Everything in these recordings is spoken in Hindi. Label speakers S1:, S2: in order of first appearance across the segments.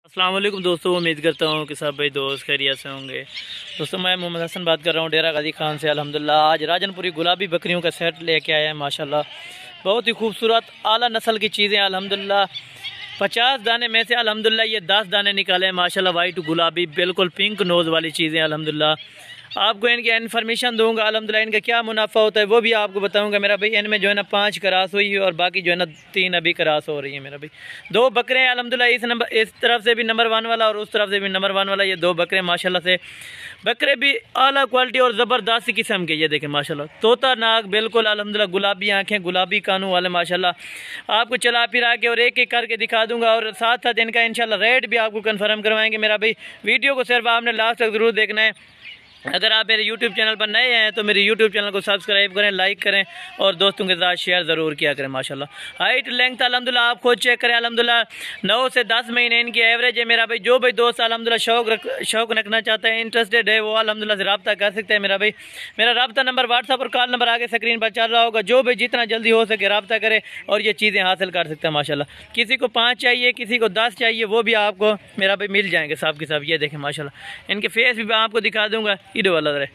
S1: अस्सलाम वालेकुम दोस्तों, उम्मीद करता हूँ कि सब भाई दोस्त खैरियत से होंगे। दोस्तों मैं मोहम्मद हसन बात कर रहा हूँ डेरा गाजी खान से। अल्हम्दुलिल्लाह आज राजनपुरी गुलाबी बकरियों का सेट लेके आया है। माशाल्लाह बहुत ही खूबसूरत आला नस्ल की चीज़ें। अल्हम्दुलिल्लाह 50 दाने में से अल्हम्दुलिल्लाह ये 10 दाने निकाले हैं। माशाल्लाह वाइट गुलाबी बिल्कुल पिंक नोज़ वाली चीज़ें। अल्हम्दुलिल्लाह आपको इनकी इन्फॉर्मेशन दूंगा। अल्हम्दुलिल्लाह इनका क्या मुनाफा होता है वो भी आपको बताऊंगा मेरा भाई। इनमें जो है ना 5 क्रास हुई है और बाकी जो है ना 3 अभी क्रास हो रही है मेरा भाई। 2 बकरे हैं अल्हम्दुलिल्लाह। इस तरफ से भी नंबर 1 वाला और उस तरफ से भी नंबर 1 वाला। ये 2 बकरे माशाल्लाह से बकरे भी आला क्वालिटी और ज़बरदस्त किस्म के। ये देखें माशाल्लाह तोता नाक बिल्कुल अल्हम्दुलिल्लाह, गुलाबी आँखें गुलाबी कानों वाले माशाल्लाह। आपको चला फिरा के और एक एक करके दिखा दूंगा और साथ साथ इनका इंशाल्लाह रेट भी आपको कन्फर्म करवाएंगे मेरा भाई। वीडियो को सिर्फ आपने लास्ट तक ज़रूर देखना है। अगर आप मेरे YouTube चैनल पर नए हैं तो मेरे YouTube चैनल को सब्सक्राइब करें, लाइक करें और दोस्तों के साथ शेयर ज़रूर किया करें। माशाल्लाह हाइट लेंथ अल्हम्दुलिल्लाह आप खुद चेक करें। अल्हम्दुलिल्लाह 9 से 10 महीने इनकी एवरेज है मेरा भाई। जो भाई दोस्त अल्हम्दुलिल्लाह शौक रखना चाहते हैं, इंटरेस्टेड है, वो अल्हम्दुलिल्लाह से रब्ता कर सकते हैं मेरा भाई। मेरा रब्ता नंबर व्हाट्सअप और कॉल नंबर आगे स्क्रीन पर चल रहा होगा। जो भाई जितना जल्दी हो सके रब्ता करे और ये चीज़ें हासिल कर सकते हैं माशाल्लाह। किसी को 5 चाहिए, किसी को 10 चाहिए, वो भी आपको मेरा भाई मिल जाएंगे सब के सब। ये देखें माशाल्लाह इनके फेस भी मैं आपको दिखा दूँगा। ईडो वाला रहे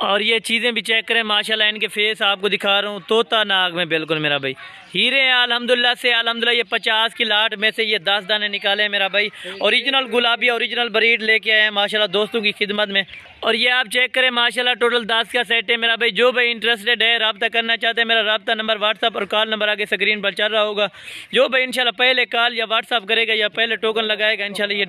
S1: और ये चीज़ें भी चेक करें माशाल्लाह। इनके फेस आपको दिखा रहा हूँ, तोता नाग में बिल्कुल मेरा भाई। हीरे हैं अल्हम्दुलिल्लाह से। अल्हम्दुलिल्लाह ये 50 की लाट में से ये 10 दाने निकाले हैं मेरा भाई। ओरिजिनल गुलाबी ओरिजिनल ब्रीड लेके आए हैं माशाल्लाह दोस्तों की खिदमत में। और ये आप चेक करें माशाल्लाह टोटल 10 का सेट है मेरा भाई। जो भाई इंटरेस्टेड है, रब्ता करना चाहते हैं, मेरा रब्ता नंबर व्हाट्सअप और कॉल नंबर आगे स्क्रीन पर चल रहा होगा। जो भाई इंशाल्लाह पहले कॉल या व्हाट्सअप करेगा या पहले टोकन लगाएगा, इंशाल्लाह ये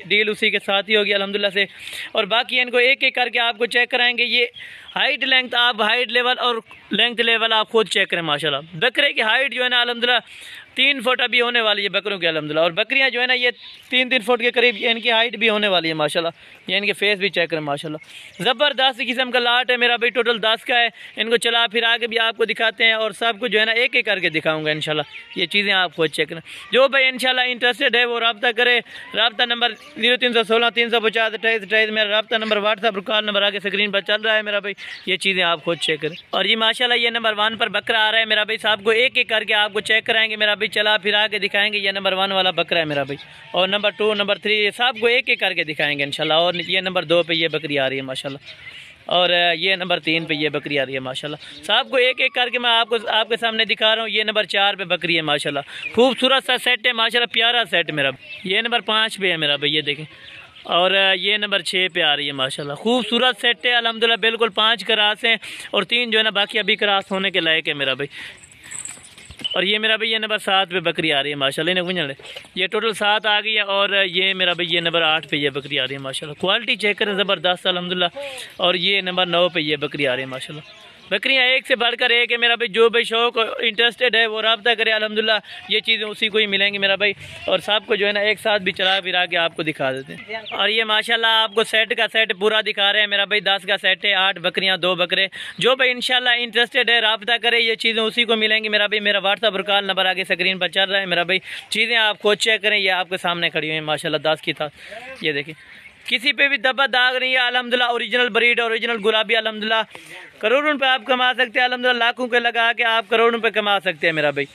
S1: डील उसी के साथ ही होगी अल्हम्दुलिल्लाह से। और बाकी इनको एक एक करके आपको चेक कराएंगे। ये हाइट लेंथ आप हाइट लेवल और लेंथ लेवल आप खुद चेक करें माशाल्लाह। बकरे की हाइट जो है ना अल्हम्दुलिल्लाह 3 फुट अभी होने वाली है बकरों की अल्हम्दुलिल्लाह। और बकरियां जो है ना ये 3-3 फुट के करीब इनकी हाइट भी होने वाली है माशाल्लाह। ये इनके फेस भी चेक करें माशाल्लाह। ज़बरदस्त किस्म का लाट है मेरा भाई। टोटल 10 का है। इनको चला फिरा के भी आपको दिखाते हैं और सब कुछ जो है ना एक एक करके दिखाऊंगा इंशाल्लाह। ये चीज़ें आप खुद चेक करें। जो भाई इंशाल्लाह इंटरेस्टेड है वो रब्ता करे। रब्ता नंबर 0316 350 28 मेरा रब्ता नंबर व्हाट्सअप और कॉल नंबर आगे स्क्रीन पर चल रहा है मेरा भाई। ये चीज़ें आप खुद चेक करें। और ये माशाल्लाह ये नंबर 1 पर बकरा आ रहा है मेरा भाई। साहब को एक एक करके आपको चेक कराएंगे मेरा भाई, चला फिरा के दिखाएंगे। ये नंबर 1 वाला बकरा है मेरा भाई। और नंबर 2 नंबर 3 ये सब को एक एक करके दिखाएंगे इंशाल्लाह। और ये नंबर 2 पे ये बकरी आ रही है माशाल्लाह। और ये नंबर 3 पे ये बकरी आ रही है माशाल्लाह। साहब को एक एक करके मैं आपके सामने दिखा रहा हूँ। ये नंबर 4 पे बकरी है माशाल्लाह। खूबसूरत सा सेट है माशाल्लाह, प्यारा सेट मेरा। ये नंबर 5 पे है मेरा भाई, ये देखें। और ये नंबर 6 पे आ रही है माशाल्लाह। खूबसूरत सेट है अल्हम्दुलिल्लाह। बिल्कुल 5 क्रास हैं और 3 जो है ना बाकी अभी क्रास होने के लायक है मेरा भाई। और ये मेरा भाई ये नंबर 7 पे बकरी आ रही है माशाल्लाह। इन्हें बुझ ये टोटल 7 आ गई है। और ये मेरा भाई ये नंबर 8 पे ये बकरी आ रही है माशाल्लाह। क्वालिटी चेक करें ज़बरदस्त अल्हम्दुलिल्लाह। और ये नंबर 9 पे ये बकरी आ रही है माशाल्लाह। बकरियाँ एक से बढ़कर एक है मेरा भाई। जो भाई शौक इंटरेस्टेड है वो रब्ता करे अल्हम्दुलिल्लाह। ये चीज़ें उसी को ही मिलेंगी मेरा भाई। और सबको जो है ना एक साथ भी चला फिरा के आपको दिखा देते हैं। और ये माशाल्लाह आपको सेट का सेट पूरा दिखा रहे हैं मेरा भाई। 10 का सेट है, 8 बकरियाँ 2 बकरे। जो भाई इंशाल्लाह इंटरेस्टेड है रब्ता करे, ये चीज़ें उसी को मिलेंगी मेरा भाई। मेरा व्हाट्सअप और कॉल नंबर आगे स्क्रीन पर चल रहा है मेरा भाई। चीज़ें आप खुद चेक करें। ये आपके सामने खड़ी हुई हैं माशाल्लाह 10 की था। ये देखिए किसी पे भी धब्बा दाग नहीं है अल्हम्दुलिल्लाह। ओरिजिनल ब्रीड ओरिजिनल गुलाबी अल्हम्दुलिल्लाह। करोड़ों रुपए आप कमा सकते हैं अल्हम्दुलिल्लाह। लाखों के लगा के आप करोड़ों रुपए कमा सकते हैं मेरा भाई।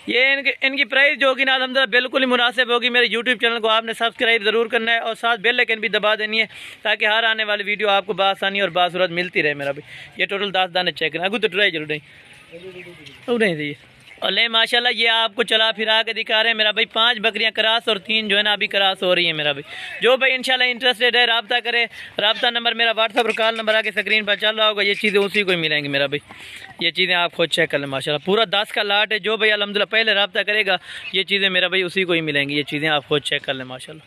S1: ये इनकी प्राइस जो होगी ना अल्हम्दुलिल्लाह बिल्कुल ही मुनासिब होगी। मेरे यूट्यूब चैनल को आपने सब्सक्राइब ज़रूर करना है और साथ बेल आइकन भी दबा देनी है ताकि हर आने वाली वीडियो आपको बासानी और बासूरत मिलती रहे मेरा भाई। ये टोटल 10 दाने चेक करें। अगू तो ट्राई जरूर नहीं थी। और ले माशाल्लाह ये आपको चला फिरा के दिखा रहे हैं मेरा भाई। 5 बकरियां क्रास और 3 जो है ना अभी क्रास हो रही है मेरा भाई। जो भाई इंशाल्लाह इंटरेस्टेड है रब्ता करे। रब्ता नंबर मेरा व्हाट्सअप और कॉल नंबर आगे स्क्रीन पर चल रहा होगा। ये चीज़ें उसी को ही मिलेंगी मेरा भाई। ये चीज़ें आप खुद चेक कर लें माशाल्लाह। पूरा 10 का लाट है। जो भाई अल्हम्दुलिल्लाह पहले रब्ता करेगा ये चीज़ें मेरा भाई उसी को ही मिलेंगी। ये चीज़ें आप खुद चेक कर लें माशाल्लाह।